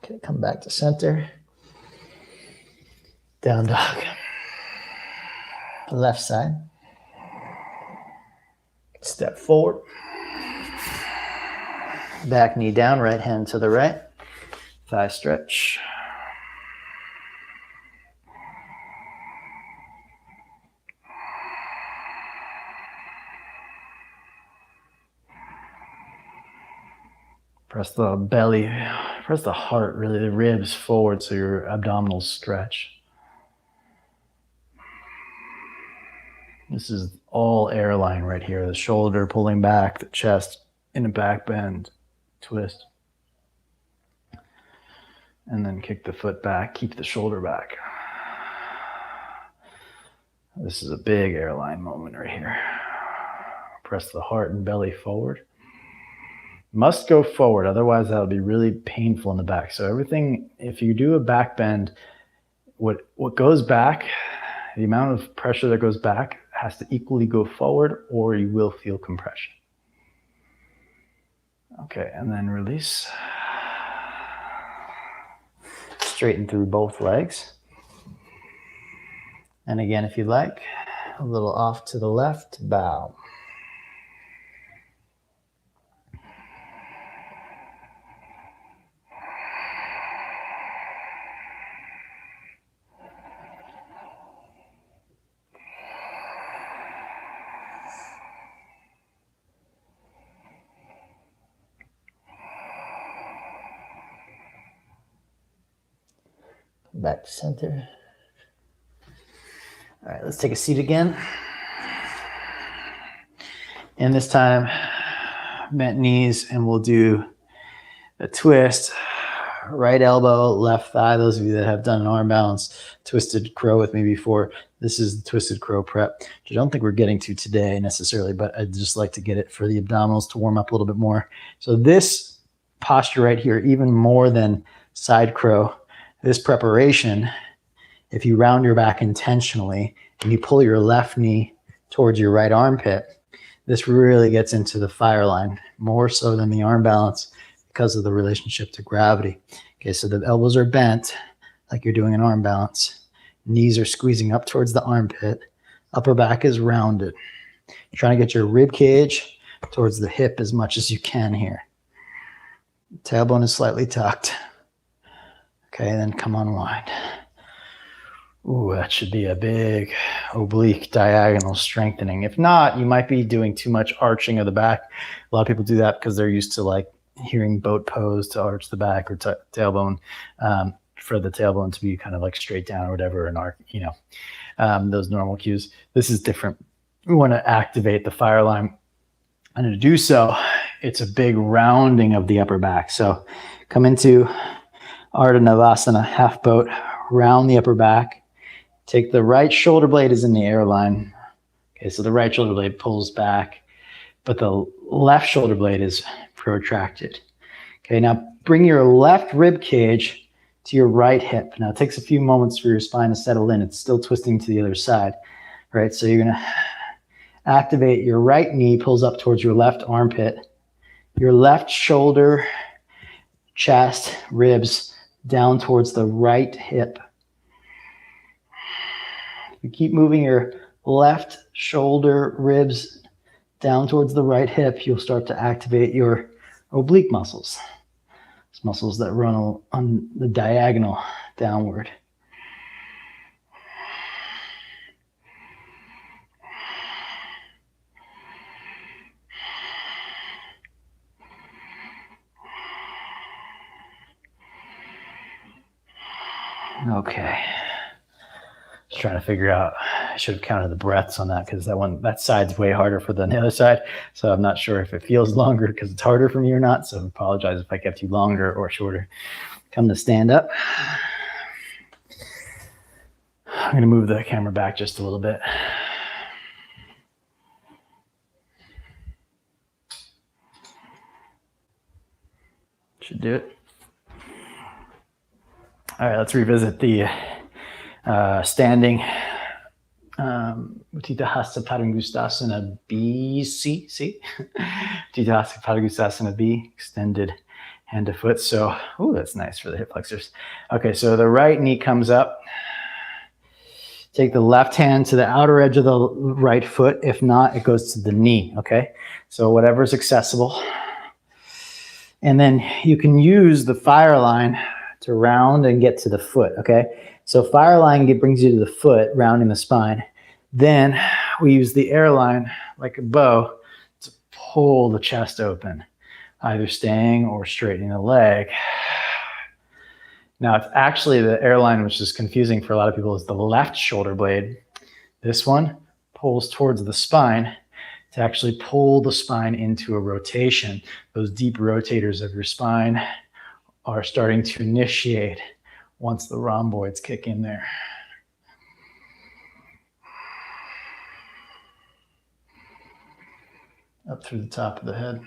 Okay, come back to center. Down dog. Left side. Step forward. Back knee down, right hand to the right. Thigh stretch. Press the belly, press the heart, really, the ribs forward so your abdominals stretch. This is all airline right here. The shoulder pulling back, the chest in a back bend, twist. And then kick the foot back, keep the shoulder back. This is a big airline moment right here. Press the heart and belly forward. Must go forward, otherwise that'll be really painful in the back. So everything, if you do a back bend, what goes back, the amount of pressure that goes back has to equally go forward or you will feel compression. Okay, and then release. Straighten through both legs. And again, if you like, a little off to the left, bow. Back to center. All right, let's take a seat again. And this time, bent knees, and we'll do a twist. Right elbow, left thigh. Those of you that have done an arm balance, twisted crow with me before, this is the twisted crow prep, which I don't think we're getting to today necessarily, but I'd just like to get it for the abdominals to warm up a little bit more. So this posture right here, even more than side crow, this preparation, if you round your back intentionally and you pull your left knee towards your right armpit, this really gets into the fire line, more so than the arm balance because of the relationship to gravity. Okay, so the elbows are bent like you're doing an arm balance. Knees are squeezing up towards the armpit. Upper back is rounded. You're trying to get your rib cage towards the hip as much as you can here. Tailbone is slightly tucked. Okay, then come unwind. Ooh, that should be a big oblique diagonal strengthening. If not, you might be doing too much arching of the back. A lot of people do that because they're used to like hearing boat pose to arch the back or tailbone, for the tailbone to be kind of like straight down or whatever, and arc, you know, those normal cues. This is different. We want to activate the fire line. And to do so, it's a big rounding of the upper back. So come into Ardha Navasana, half boat, round the upper back. Take the right shoulder blade is in the airline. Okay, so the right shoulder blade pulls back, but the left shoulder blade is protracted. Okay, now bring your left rib cage to your right hip. Now it takes a few moments for your spine to settle in. It's still twisting to the other side, right? So you're gonna activate your right knee, pulls up towards your left armpit. Your left shoulder, chest, ribs, down towards the right hip. You keep moving your left shoulder, ribs down towards the right hip, you'll start to activate your oblique muscles. It's muscles that run on the diagonal downward. Okay. Just trying to figure out, I should have counted the breaths on that because that side's way harder than the other side. So I'm not sure if it feels longer because it's harder for me or not. So I apologize if I kept you longer or shorter. Come to stand up. I'm going to move the camera back just a little bit. Should do it. All right, let's revisit the standing Utthita Hasta Padangusthasana B. See? Utthita Hasta Padangusthasana B, extended hand to foot. So, ooh, that's nice for the hip flexors. Okay, so the right knee comes up. Take the left hand to the outer edge of the right foot. If not, it goes to the knee, okay? So whatever's accessible. And then you can use the fire line to round and get to the foot, okay? So fire line brings you to the foot, rounding the spine. Then we use the air line like a bow to pull the chest open, either staying or straightening the leg. Now, it's actually the airline, which is confusing for a lot of people, is the left shoulder blade. This one pulls towards the spine to actually pull the spine into a rotation. Those deep rotators of your spine are starting to initiate once the rhomboids kick in there. Up through the top of the head.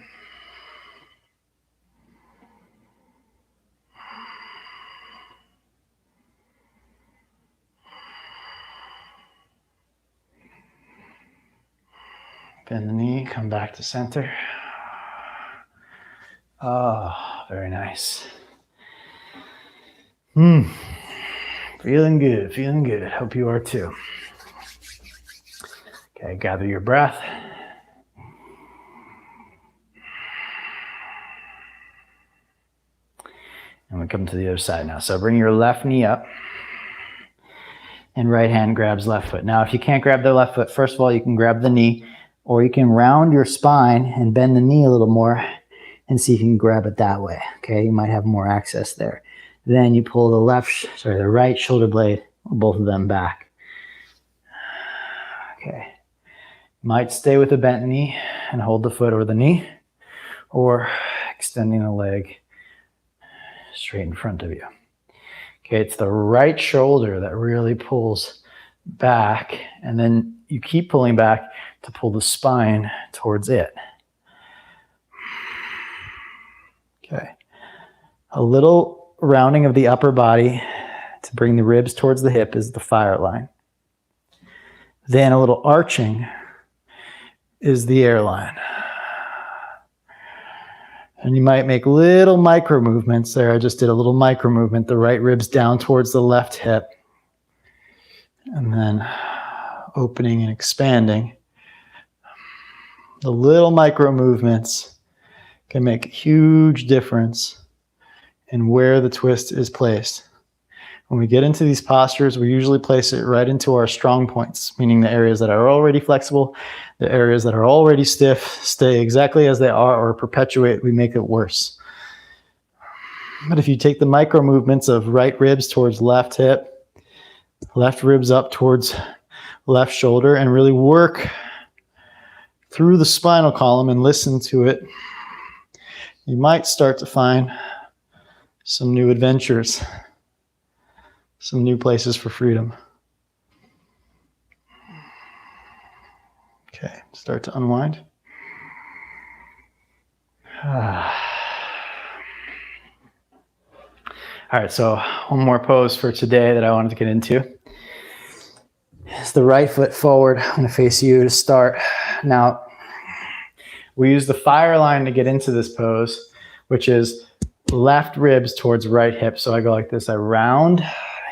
Bend the knee, come back to center. Oh, very nice. Feeling good, feeling good. Hope you are too. Okay, gather your breath. And we come to the other side now. So bring your left knee up and right hand grabs left foot. Now, if you can't grab the left foot, first of all, you can grab the knee, or you can round your spine and bend the knee a little more and see if you can grab it that way. Okay, you might have more access there. Then you pull the right shoulder blade, both of them back. Okay, might stay with the bent knee and hold the foot or the knee, or extending the leg straight in front of you. Okay, it's the right shoulder that really pulls back, and then you keep pulling back to pull the spine towards it. Okay. A little rounding of the upper body to bring the ribs towards the hip is the fire line. Then a little arching is the air line. And you might make little micro movements there. I just did a little micro movement. The right ribs down towards the left hip. And then opening and expanding. The little micro movements can make a huge difference in where the twist is placed. When we get into these postures, we usually place it right into our strong points, meaning the areas that are already flexible, the areas that are already stiff, stay exactly as they are or perpetuate, we make it worse. But if you take the micro movements of right ribs towards left hip, left ribs up towards left shoulder, and really work through the spinal column and listen to it, you might start to find some new adventures, some new places for freedom. Okay, start to unwind. All right, so one more pose for today that I wanted to get into. It's the right foot forward. I'm going to face you to start. Now, we use the fire line to get into this pose, which is left ribs towards right hip. So I go like this, I round,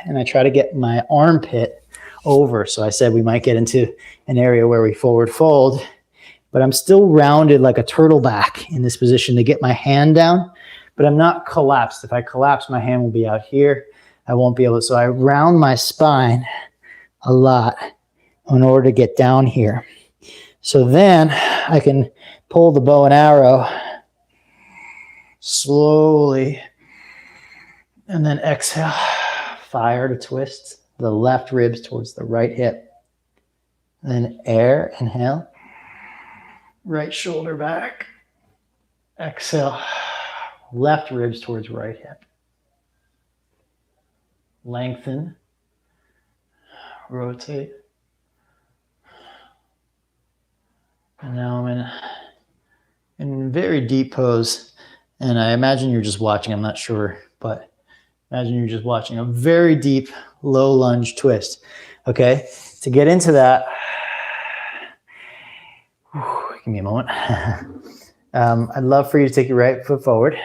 and I try to get my armpit over. So I said we might get into an area where we forward fold, but I'm still rounded like a turtle back in this position to get my hand down, but I'm not collapsed. If I collapse, my hand will be out here. I won't be able to. So I round my spine a lot in order to get down here. So then I can pull the bow and arrow slowly and then exhale, fire to twist the left ribs towards the right hip. And then air, inhale. Right shoulder back. Exhale. Left ribs towards right hip. Lengthen. Rotate. And now I'm in very deep pose. And I imagine you're just watching, I'm not sure, but imagine you're just watching a very deep low lunge twist. Okay, to get into that, give me a moment. I'd love for you to take your right foot forward.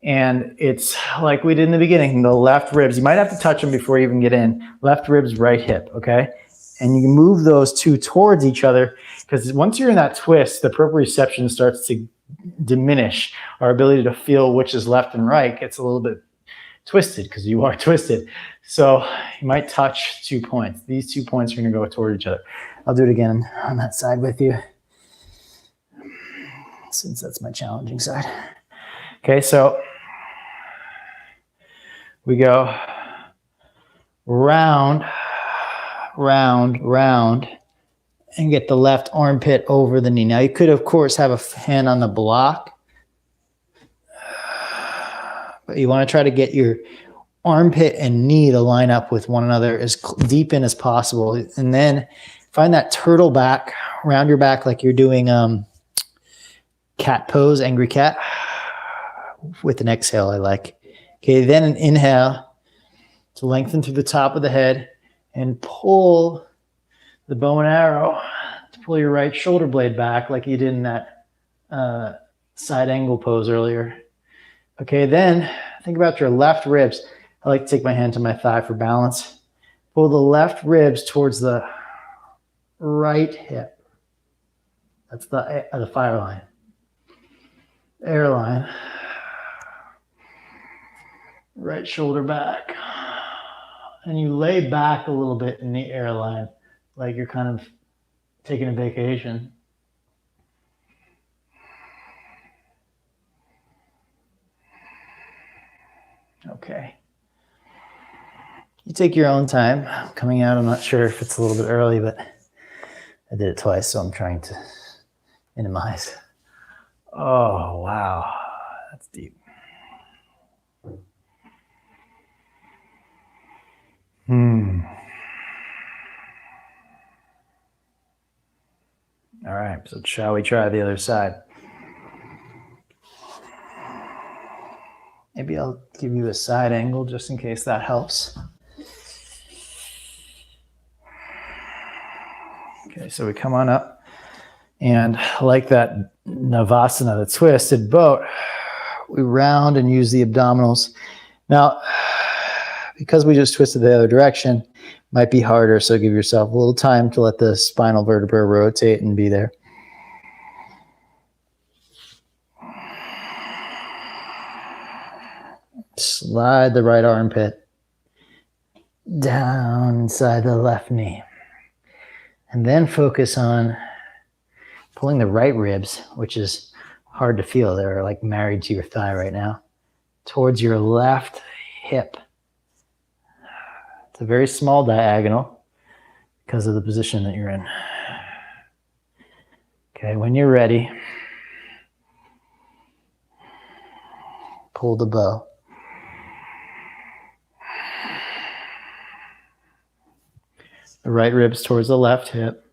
And it's like we did in the beginning, the left ribs, you might have to touch them before you even get in. Left ribs, right hip, okay? And you can move those two towards each other, because once you're in that twist, the proprioception starts to diminish. Our ability to feel which is left and right gets a little bit twisted because you are twisted. So you might touch 2 points. These 2 points are going to go toward each other. I'll do it again on that side with you, since that's my challenging side. Okay, so we go round, round, round, and get the left armpit over the knee. Now you could, of course, have a hand on the block, but you want to try to get your armpit and knee to line up with one another as deep in as possible. And then find that turtle back, round your back like you're doing cat pose, angry cat, with an exhale I like. Okay, then an inhale to lengthen through the top of the head and pull the bow and arrow to pull your right shoulder blade back like you did in that side angle pose earlier. Okay, then think about your left ribs. I like to take my hand to my thigh for balance. Pull the left ribs towards the right hip. That's the fire line. Airline. Right shoulder back. And you lay back a little bit in the airline, like you're kind of taking a vacation. Okay. You take your own time. Coming out, I'm not sure if it's a little bit early, but I did it twice, so I'm trying to minimize. Oh, wow. That's deep. All right, so shall we try the other side? Maybe I'll give you a side angle just in case that helps. Okay, so we come on up, and like that Navasana, the twisted boat, we round and use the abdominals. Now, because we just twisted the other direction, might be harder, so give yourself a little time to let the spinal vertebra rotate and be there. Slide the right armpit down inside the left knee. And then focus on pulling the right ribs, which is hard to feel. They're like married to your thigh right now, towards your left hip. It's a very small diagonal because of the position that you're in. Okay, when you're ready, pull the bow. The right ribs towards the left hip.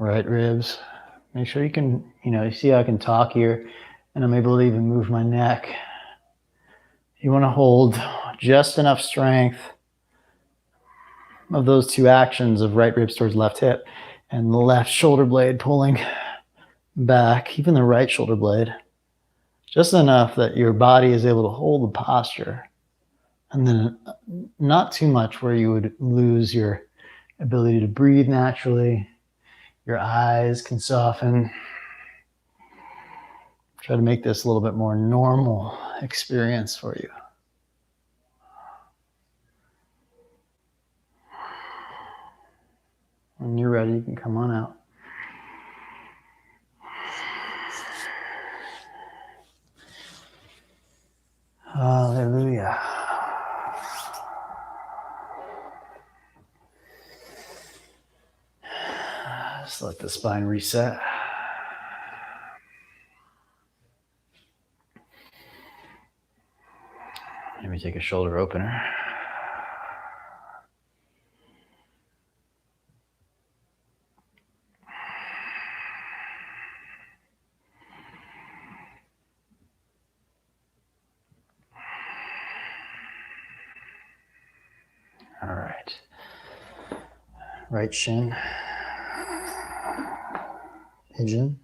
Right ribs. Make sure you can, you see how I can talk here and I'm able to even move my neck. You want to hold just enough strength of those two actions of right ribs towards left hip and the left shoulder blade pulling back, even the right shoulder blade, just enough that your body is able to hold the posture, and then not too much where you would lose your ability to breathe naturally. Your eyes can soften. Try to make this a little bit more normal experience for you. When you're ready, you can come on out. Hallelujah. Just let the spine reset. Maybe take a shoulder opener. All right. Right shin. Pigeon.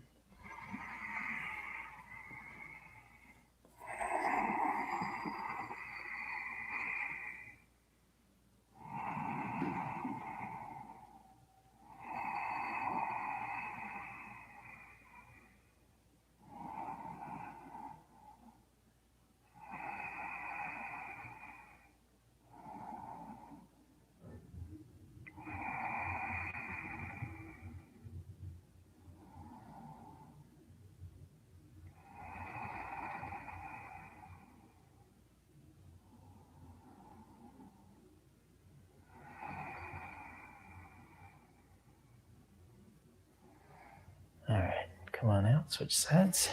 All right, come on out, switch sides.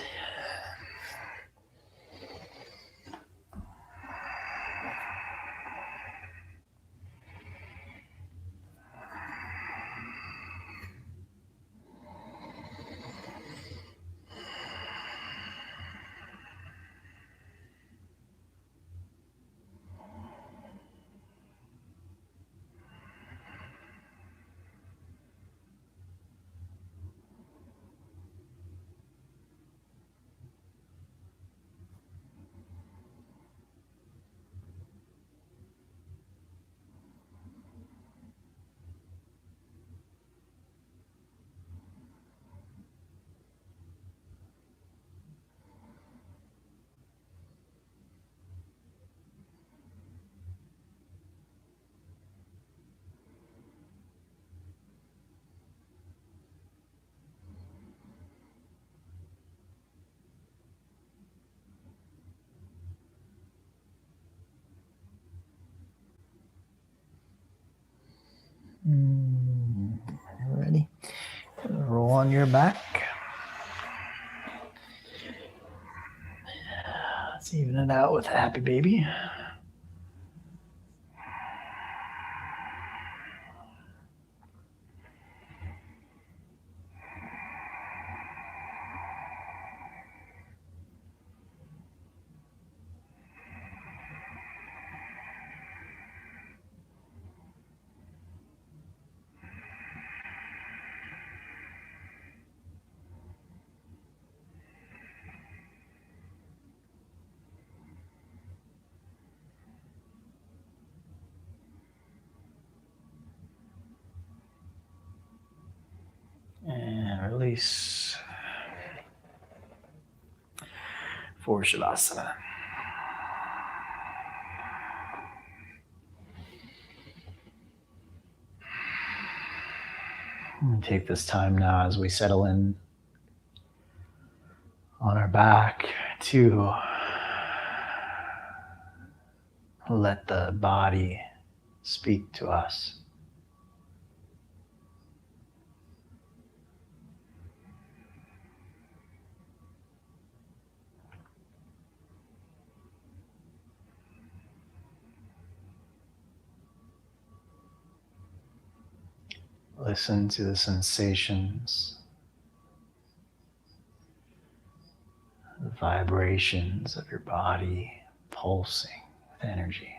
Ready? Roll on your back. Let's even it out with a happy baby. And release for Shavasana. And take this time now as we settle in on our back to let the body speak to us. Listen to the sensations, the vibrations of your body pulsing with energy.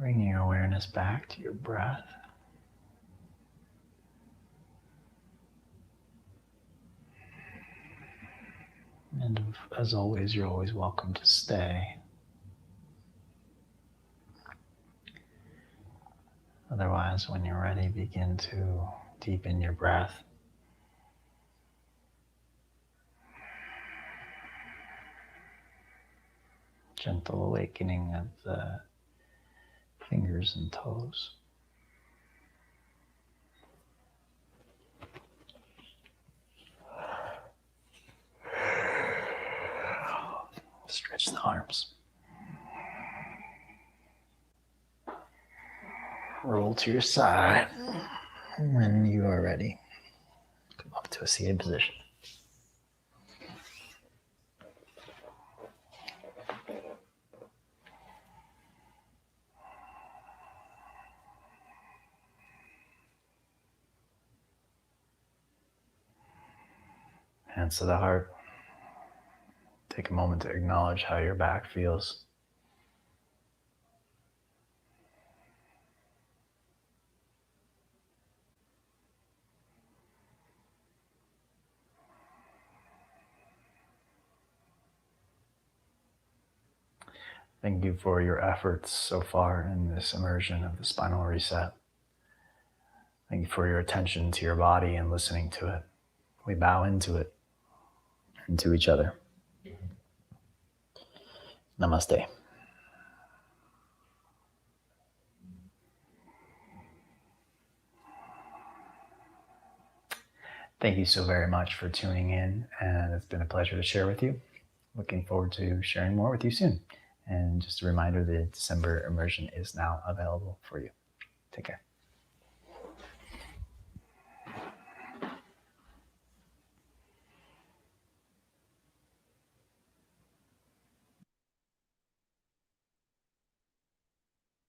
Bring your awareness back to your breath. And as always, you're always welcome to stay. Otherwise, when you're ready, begin to deepen your breath. Gentle awakening of the fingers and toes. Stretch the arms. Roll to your side. When you are ready, come up to a seated position. Hands to the heart. Take a moment to acknowledge how your back feels. Thank you for your efforts so far in this immersion of the spinal reset. Thank you for your attention to your body and listening to it. We bow into it and to each other. Namaste. Thank you so very much for tuning in, and it's been a pleasure to share with you. Looking forward to sharing more with you soon. And just a reminder, the December immersion is now available for you. Take care.